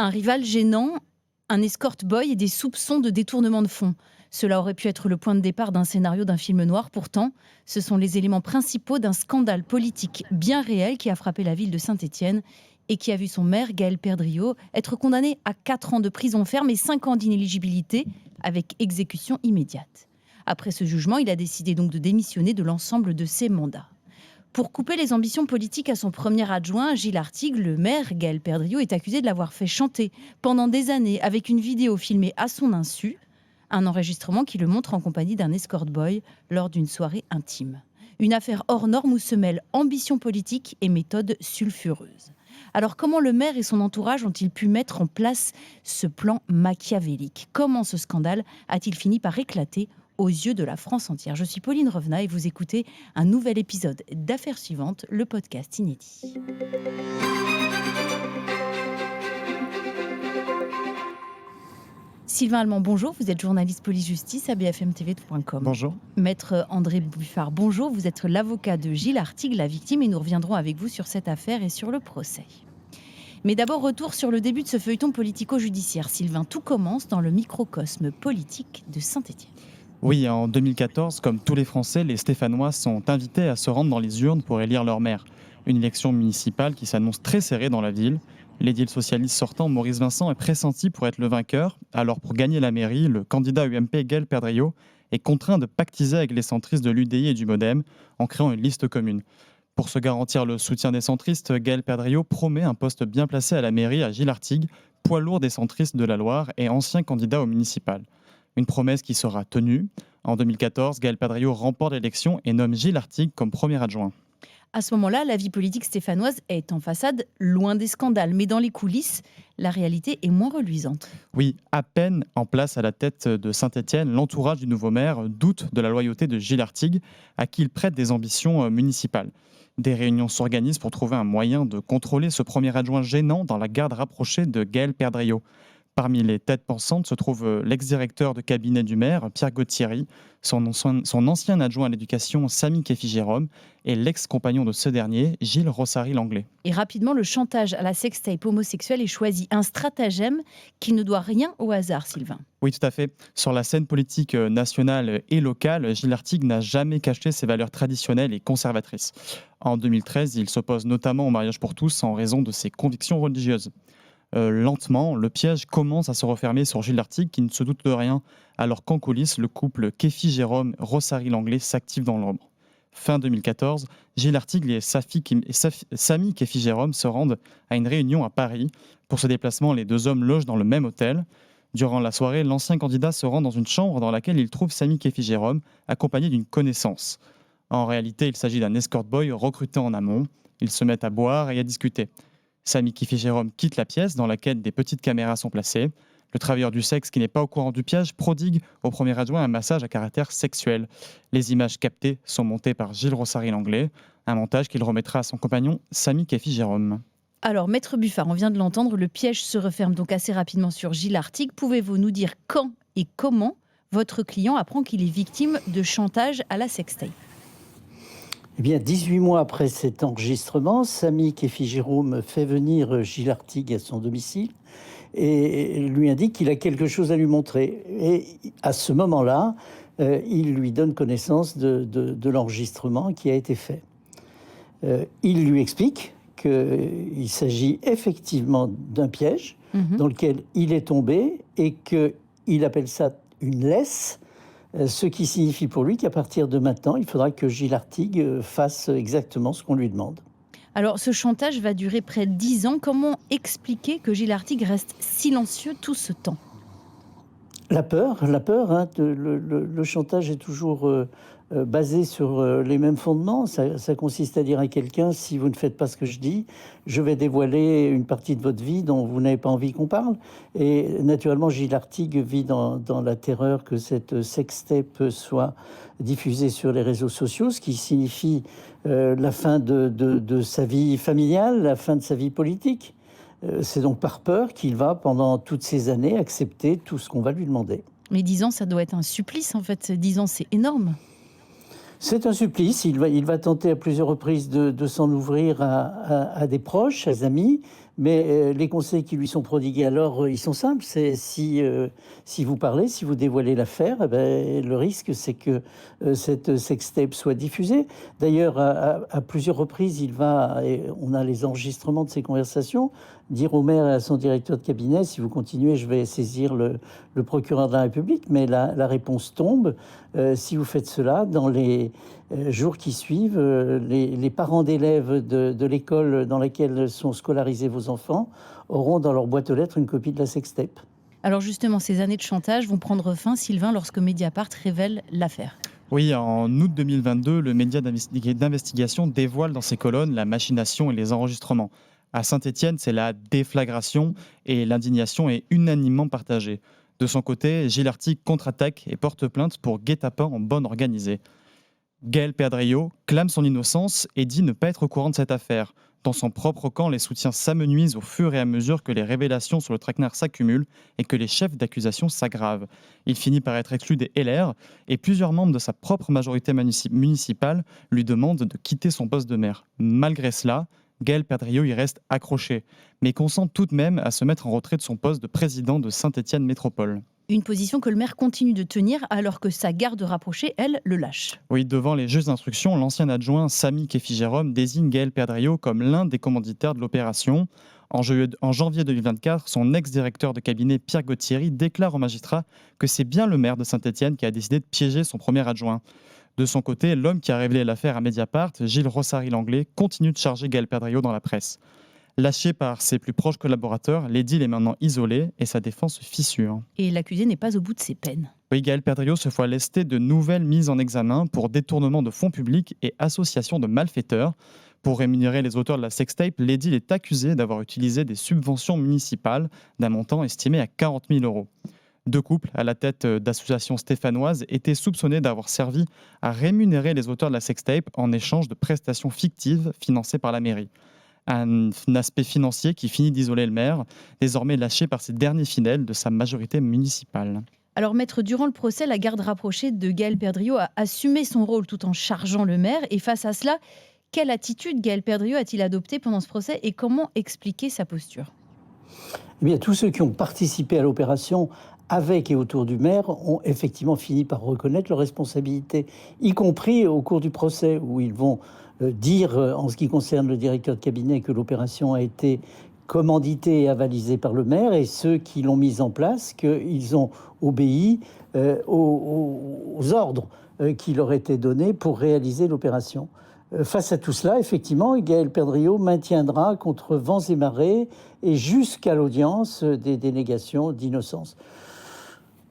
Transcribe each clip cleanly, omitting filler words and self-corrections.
Un rival gênant, un escort boy et des soupçons de détournement de fonds. Cela aurait pu être le point de départ d'un scénario d'un film noir. Pourtant, ce sont les éléments principaux d'un scandale politique bien réel qui a frappé la ville de Saint-Étienne et qui a vu son maire, Gaël Perdriau, être condamné à 4 ans de prison ferme et 5 ans d'inéligibilité avec exécution immédiate. Après ce jugement, il a décidé donc de démissionner de l'ensemble de ses mandats. Pour couper les ambitions politiques à son premier adjoint, Gilles Artigue, le maire Gaël Perdriau est accusé de l'avoir fait chanter pendant des années avec une vidéo filmée à son insu, un enregistrement qui le montre en compagnie d'un escort boy lors d'une soirée intime. Une affaire hors norme où se mêlent ambition politique et méthode sulfureuse. Alors comment le maire et son entourage ont-ils pu mettre en place ce plan machiavélique ? Comment ce scandale a-t-il fini par éclater aux yeux de la France entière? Je suis Pauline Revenat et vous écoutez un nouvel épisode d'Affaires suivantes, le podcast inédit. Sylvain Allemand, bonjour, vous êtes journaliste police-justice à bfmtv.com. Bonjour. Maître André Buffard, bonjour, vous êtes l'avocat de Gilles Artigue, la victime, et nous reviendrons avec vous sur cette affaire et sur le procès. Mais d'abord, retour sur le début de ce feuilleton politico-judiciaire. Sylvain, tout commence dans le microcosme politique de Saint-Étienne. Oui, en 2014, comme tous les Français, les Stéphanois sont invités à se rendre dans les urnes pour élire leur maire. Une élection municipale qui s'annonce très serrée dans la ville. L'édile socialiste sortant, Maurice Vincent, est pressenti pour être le vainqueur. Alors pour gagner la mairie, le candidat UMP Gaël Perdriau est contraint de pactiser avec les centristes de l'UDI et du MoDem en créant une liste commune. Pour se garantir le soutien des centristes, Gaël Perdriau promet un poste bien placé à la mairie à Gilles Artigue, poids lourd des centristes de la Loire et ancien candidat au municipal. Une promesse qui sera tenue. En 2014, Gaël Perdriau remporte l'élection et nomme Gilles Artigue comme premier adjoint. À ce moment-là, la vie politique stéphanoise est en façade, loin des scandales. Mais dans les coulisses, la réalité est moins reluisante. Oui, à peine en place à la tête de Saint-Étienne, l'entourage du nouveau maire doute de la loyauté de Gilles Artigue, à qui il prête des ambitions municipales. Des réunions s'organisent pour trouver un moyen de contrôler ce premier adjoint gênant dans la garde rapprochée de Gaël Perdriau. Parmi les têtes pensantes se trouve l'ex-directeur de cabinet du maire, Pierre Gauthieri, son ancien adjoint à l'éducation, Samy Kefi-Jérôme, et l'ex-compagnon de ce dernier, Gilles Rossary-Langlais. Et rapidement, le chantage à la sextape homosexuelle est choisi. Un stratagème qui ne doit rien au hasard, Sylvain. Oui, tout à fait. Sur la scène politique nationale et locale, Gilles Artigue n'a jamais caché ses valeurs traditionnelles et conservatrices. En 2013, il s'oppose notamment au mariage pour tous en raison de ses convictions religieuses. Lentement, le piège commence à se refermer sur Gilles Artigue qui ne se doute de rien, alors qu'en coulisses, le couple Kefi-Jérôme-Rossary-Langlais s'active dans l'ombre. Fin 2014, Gilles Artigue et Samy Kefi-Jérôme se rendent à une réunion à Paris. Pour ce déplacement, les deux hommes logent dans le même hôtel. Durant la soirée, l'ancien candidat se rend dans une chambre dans laquelle il trouve Samy Kefi-Jérôme, accompagné d'une connaissance. En réalité, il s'agit d'un escort boy recruté en amont. Ils se mettent à boire et à discuter. Samy Kefi-Jérôme quitte la pièce dans laquelle des petites caméras sont placées. Le travailleur du sexe, qui n'est pas au courant du piège, prodigue au premier adjoint un massage à caractère sexuel. Les images captées sont montées par Gilles Rossary-Langlais, un montage qu'il remettra à son compagnon Samy Kefi-Jérôme. Alors, Maître Buffard, on vient de l'entendre, le piège se referme donc assez rapidement sur Gilles Artigue. Pouvez-vous nous dire quand et comment votre client apprend qu'il est victime de chantage à la sextape ? Eh bien, 18 mois après cet enregistrement, Samy Kefi-Jérôme fait venir Gilles Artigue à son domicile et lui indique qu'il a quelque chose à lui montrer. Et à ce moment-là, il lui donne connaissance de l'enregistrement qui a été fait. Il lui explique qu'il s'agit effectivement d'un piège dans lequel il est tombé et qu'il appelle ça une laisse. Ce qui signifie pour lui qu'à partir de maintenant, il faudra que Gilles Artigue fasse exactement ce qu'on lui demande. Alors, ce chantage va durer près de 10 ans. Comment expliquer que Gilles Artigue reste silencieux tout ce temps ? La peur. Le chantage est toujours basé sur les mêmes fondements. Ça consiste à dire à quelqu'un, si vous ne faites pas ce que je dis, je vais dévoiler une partie de votre vie dont vous n'avez pas envie qu'on parle. Et naturellement, Gilles Artigue vit dans la terreur que cette sextape soit diffusée sur les réseaux sociaux, ce qui signifie la fin de sa vie familiale, la fin de sa vie politique. C'est donc par peur qu'il va, pendant toutes ces années, accepter tout ce qu'on va lui demander. Mais 10 ans, ça doit être un supplice, en fait. 10 ans, c'est énorme. C'est un supplice. Il va tenter à plusieurs reprises de s'en ouvrir à des proches, à des amis, Mais les conseils qui lui sont prodigués alors, ils sont simples. C'est si vous parlez, si vous dévoilez l'affaire, eh ben, le risque, c'est que cette sextape soit diffusée. D'ailleurs, à plusieurs reprises, et on a les enregistrements de ces conversations, dire au maire et à son directeur de cabinet, si vous continuez, je vais saisir le procureur de la République. Mais la réponse tombe. Si vous faites cela, dans les jours qui suivent, les parents d'élèves de l'école dans laquelle sont scolarisés vos enfants auront dans leur boîte aux lettres une copie de la sextape. Alors justement, ces années de chantage vont prendre fin, Sylvain, lorsque Mediapart révèle l'affaire. Oui, en août 2022, le média d'investigation dévoile dans ses colonnes la machination et les enregistrements. À Saint-Étienne, c'est la déflagration et l'indignation est unanimement partagée. De son côté, Gilles Artigue contre-attaque et porte plainte pour guet-apens en bande organisée. Gaël Perdriau clame son innocence et dit ne pas être au courant de cette affaire. Dans son propre camp, les soutiens s'amenuisent au fur et à mesure que les révélations sur le traquenard s'accumulent et que les chefs d'accusation s'aggravent. Il finit par être exclu des LR et plusieurs membres de sa propre majorité municipale lui demandent de quitter son poste de maire. Malgré cela, Gaël Perdriau y reste accroché, mais consent tout de même à se mettre en retrait de son poste de président de Saint-Étienne Métropole. Une position que le maire continue de tenir alors que sa garde rapprochée, elle, le lâche. Oui, devant les juges d'instruction, l'ancien adjoint Samy Kéfi-Jérôme désigne Gaël Perdriau comme l'un des commanditaires de l'opération. En janvier 2024, son ex-directeur de cabinet Pierre Gauthieri déclare au magistrat que c'est bien le maire de Saint-Étienne qui a décidé de piéger son premier adjoint. De son côté, l'homme qui a révélé l'affaire à Mediapart, Gilles Rossary-Langlais, continue de charger Gaël Perdriau dans la presse. Lâché par ses plus proches collaborateurs, l'édile est maintenant isolé et sa défense se fissure. Et l'accusé n'est pas au bout de ses peines. Oui, Gaël Perdriau se voit lester de nouvelles mises en examen pour détournement de fonds publics et association de malfaiteurs. Pour rémunérer les auteurs de la sextape, l'édile est accusé d'avoir utilisé des subventions municipales d'un montant estimé à 40 000 €. Deux couples à la tête d'associations stéphanoises étaient soupçonnés d'avoir servi à rémunérer les auteurs de la sextape en échange de prestations fictives financées par la mairie. Un aspect financier qui finit d'isoler le maire, désormais lâché par ses derniers fidèles de sa majorité municipale. Alors, maître, durant le procès, la garde rapprochée de Gaël Perdriau a assumé son rôle tout en chargeant le maire. Et face à cela, quelle attitude Gaël Perdriau a-t-il adoptée pendant ce procès et comment expliquer sa posture ? Eh bien, tous ceux qui ont participé à l'opération avec et autour du maire ont effectivement fini par reconnaître leurs responsabilités, y compris au cours du procès où ils vont dire, en ce qui concerne le directeur de cabinet, que l'opération a été commanditée et avalisée par le maire, et ceux qui l'ont mise en place, qu'ils ont obéi aux ordres qui leur étaient donnés pour réaliser l'opération. Face à tout cela, effectivement, Gaël Perdriau maintiendra contre vents et marées et jusqu'à l'audience des dénégations d'innocence.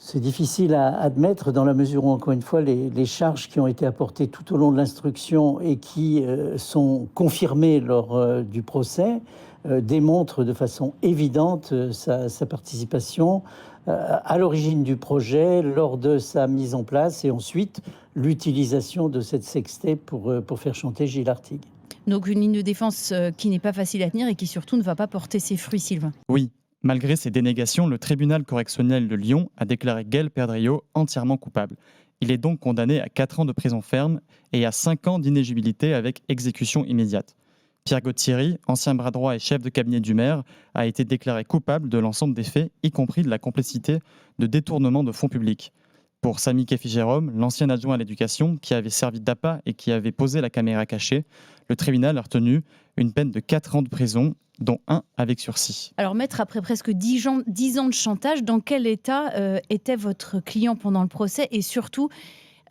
C'est difficile à admettre dans la mesure où, encore une fois, les charges qui ont été apportées tout au long de l'instruction et qui sont confirmées lors du procès démontrent de façon évidente sa participation à l'origine du projet, lors de sa mise en place et ensuite l'utilisation de cette sextape pour faire chanter Gilles Artigue. Donc une ligne de défense qui n'est pas facile à tenir et qui surtout ne va pas porter ses fruits, Sylvain. Oui. Malgré ces dénégations, le tribunal correctionnel de Lyon a déclaré Gaël Perdriau entièrement coupable. Il est donc condamné à 4 ans de prison ferme et à 5 ans d'inéligibilité avec exécution immédiate. Pierre Gauthieri, ancien bras droit et chef de cabinet du maire, a été déclaré coupable de l'ensemble des faits, y compris de la complicité de détournement de fonds publics. Pour Samy Kéfi-Jérôme, l'ancien adjoint à l'éducation, qui avait servi d'appât et qui avait posé la caméra cachée, le tribunal a retenu une peine de 4 ans de prison, dont 1 avec sursis. Alors maître, après presque 10 ans de chantage, dans quel état était votre client pendant le procès? Et surtout,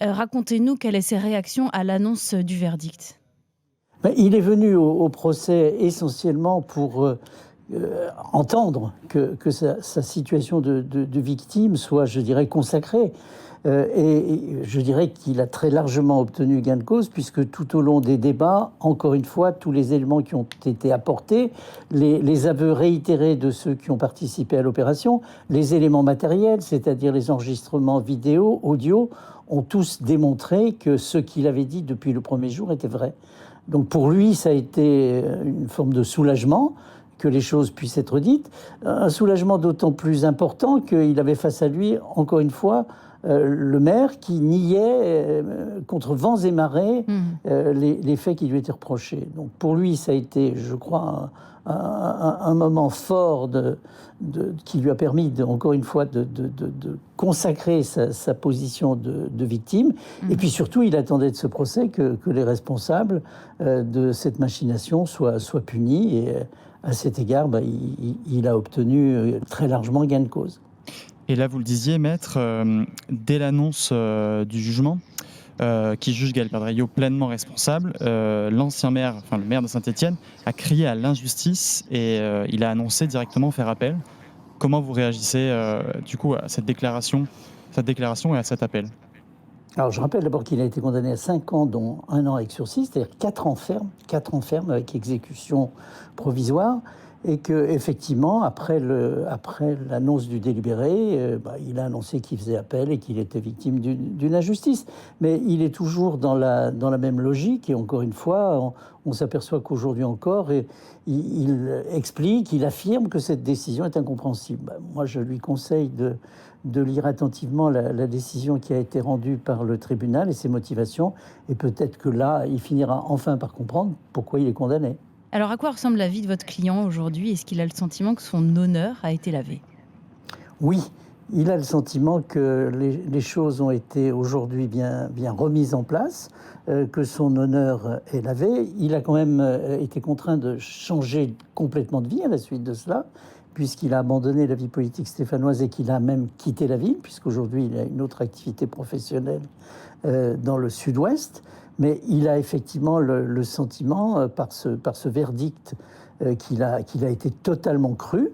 racontez-nous quelles sont ses réactions à l'annonce du verdict. Il est venu au procès essentiellement pour entendre que sa situation de victime soit, je dirais, consacrée. Et je dirais qu'il a très largement obtenu gain de cause, puisque tout au long des débats, encore une fois, tous les éléments qui ont été apportés, les aveux réitérés de ceux qui ont participé à l'opération, les éléments matériels, c'est-à-dire les enregistrements vidéo, audio, ont tous démontré que ce qu'il avait dit depuis le premier jour était vrai. Donc pour lui, ça a été une forme de soulagement que les choses puissent être dites. Un soulagement d'autant plus important qu'il avait face à lui, encore une fois, le maire qui niait contre vents et marées les faits qui lui étaient reprochés. Donc pour lui, ça a été, je crois, un moment fort qui lui a permis, encore une fois, de consacrer sa position de victime. Et puis surtout, il attendait de ce procès que les responsables de cette machination soient punis. Et à cet égard, il a obtenu très largement gain de cause. Et là, vous le disiez, maître, dès l'annonce du jugement, qui juge Gaël Perdriau pleinement responsable, l'ancien maire, le maire de Saint-Étienne, a crié à l'injustice et il a annoncé directement faire appel. Comment vous réagissez du coup à cette déclaration et à cet appel ? Alors je rappelle d'abord qu'il a été condamné à 5 ans, dont 1 an avec sursis, c'est-à-dire 4 ans ferme avec exécution provisoire. Et qu'effectivement, après l'annonce du délibéré, il a annoncé qu'il faisait appel et qu'il était victime d'une injustice. Mais il est toujours dans la même logique. Et encore une fois, on s'aperçoit qu'aujourd'hui encore, il explique, il affirme que cette décision est incompréhensible. Moi, je lui conseille de lire attentivement la décision qui a été rendue par le tribunal et ses motivations. Et peut-être que là, il finira enfin par comprendre pourquoi il est condamné. Alors, à quoi ressemble la vie de votre client aujourd'hui ? Est-ce qu'il a le sentiment que son honneur a été lavé ? Oui, il a le sentiment que les choses ont été aujourd'hui bien remises en place, que son honneur est lavé. Il a quand même été contraint de changer complètement de vie à la suite de cela, puisqu'il a abandonné la vie politique stéphanoise et qu'il a même quitté la ville, puisqu'aujourd'hui il a une autre activité professionnelle dans le sud-ouest. Mais il a effectivement le sentiment, par ce verdict, qu'il a été totalement cru,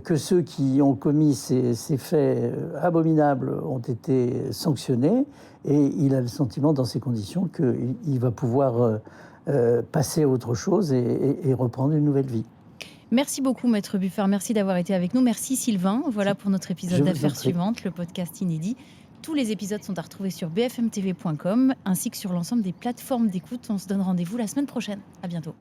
que ceux qui ont commis ces faits abominables ont été sanctionnés, et il a le sentiment, dans ces conditions, qu'il va pouvoir passer à autre chose et reprendre une nouvelle vie. Merci beaucoup, Maître Buffard. Merci d'avoir été avec nous. Merci, Sylvain. Voilà pour notre épisode d'Affaires suivantes, le podcast inédit. Tous les épisodes sont à retrouver sur bfmtv.com ainsi que sur l'ensemble des plateformes d'écoute. On se donne rendez-vous la semaine prochaine. À bientôt.